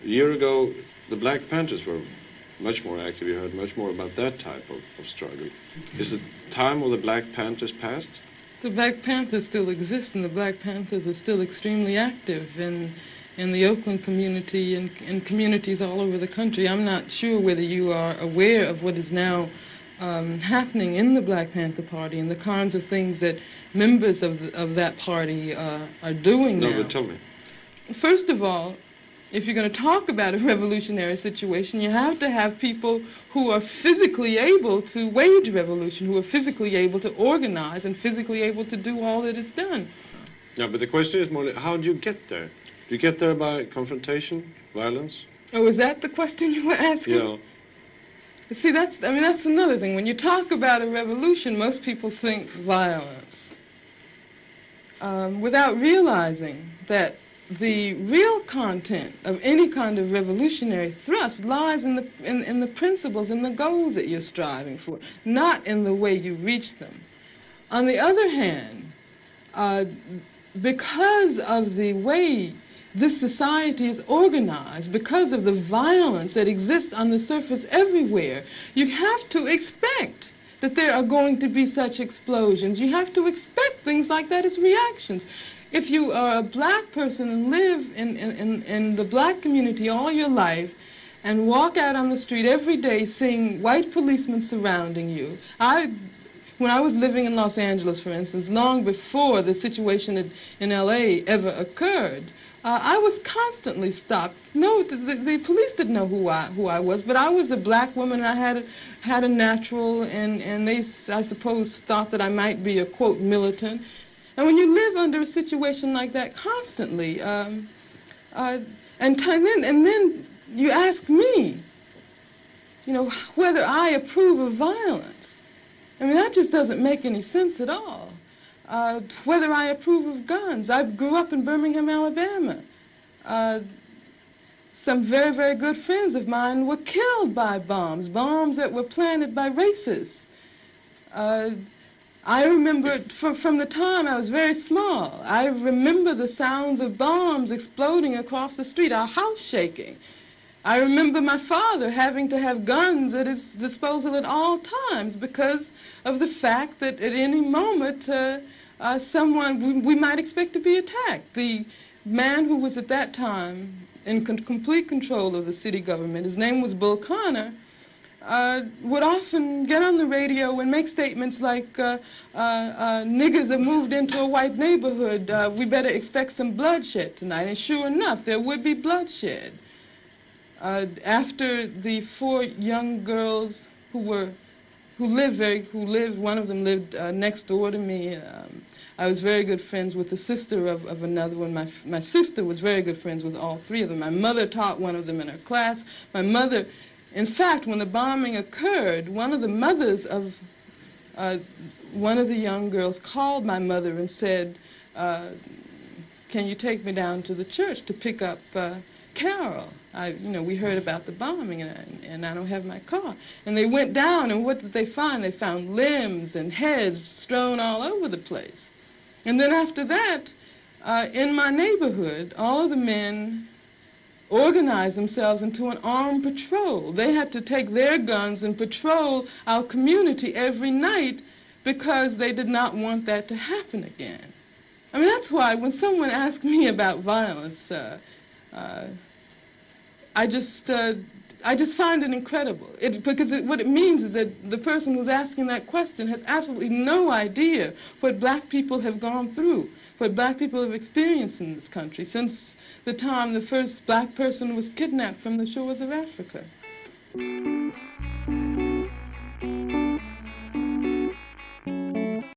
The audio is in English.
A year ago, the Black Panthers were much more active. You heard much more about that type of struggle. Is the time of the Black Panthers past? The Black Panthers still exist, and the Black Panthers are still extremely active in the Oakland community and in communities all over the country. I'm not sure whether you are aware of what is now happening in the Black Panther Party and the kinds of things that members of that party are doing now. No, but tell me. First of all, if you're going to talk about a revolutionary situation, you have to have people who are physically able to wage revolution, who are physically able to organize and physically able to do all that is done. Yeah, but the question is more, how do you get there? Do you get there by confrontation, violence? Oh, is that the question you were asking? Yeah. See, that's another thing. When you talk about a revolution, most people think violence, without realizing that the real content of any kind of revolutionary thrust lies in the principles and the goals that you're striving for, not in the way you reach them. On the other hand, because of the way this society is organized, because of the violence that exists on the surface everywhere, you have to expect that there are going to be such explosions. You have to expect things like that as reactions. If you are a black person and live in the black community all your life and walk out on the street every day seeing white policemen surrounding you, when I was living in Los Angeles, for instance, long before the situation in L.A. ever occurred, I was constantly stopped. No, the police didn't know who I was, but I was a black woman, and I had a natural, and they, I suppose, thought that I might be a, quote, militant. And when you live under a situation like that constantly, and then you ask me, whether I approve of violence. I mean, that just doesn't make any sense at all. Whether I approve of guns. I grew up in Birmingham, Alabama. Some very, very good friends of mine were killed by bombs that were planted by racists. I remember from the time I was very small, I remember the sounds of bombs exploding across the street, our house shaking. I remember my father having to have guns at his disposal at all times because of the fact that at any moment we might expect to be attacked. The man who was at that time in complete control of the city government, his name was Bull Connor, would often get on the radio and make statements like, niggers have moved into a white neighborhood, we better expect some bloodshed tonight. And sure enough, there would be bloodshed. After the 4 young girls who lived, one of them lived next door to me. I was very good friends with the sister of another one. My sister was very good friends with all 3 of them. My mother taught one of them in her class. My mother, in fact, when the bombing occurred, one of the mothers of one of the young girls called my mother and said, can you take me down to the church to pick up Carol? We heard about the bombing, and I don't have my car. And they went down, and what did they find? They found limbs and heads strewn all over the place. And then after that, in my neighborhood, all of the men organized themselves into an armed patrol. They had to take their guns and patrol our community every night because they did not want that to happen again. I mean, that's why when someone asks me about violence, I just find it incredible. Because what it means is that the person who's asking that question has absolutely no idea what black people have gone through, what black people have experienced in this country since the time the first black person was kidnapped from the shores of Africa.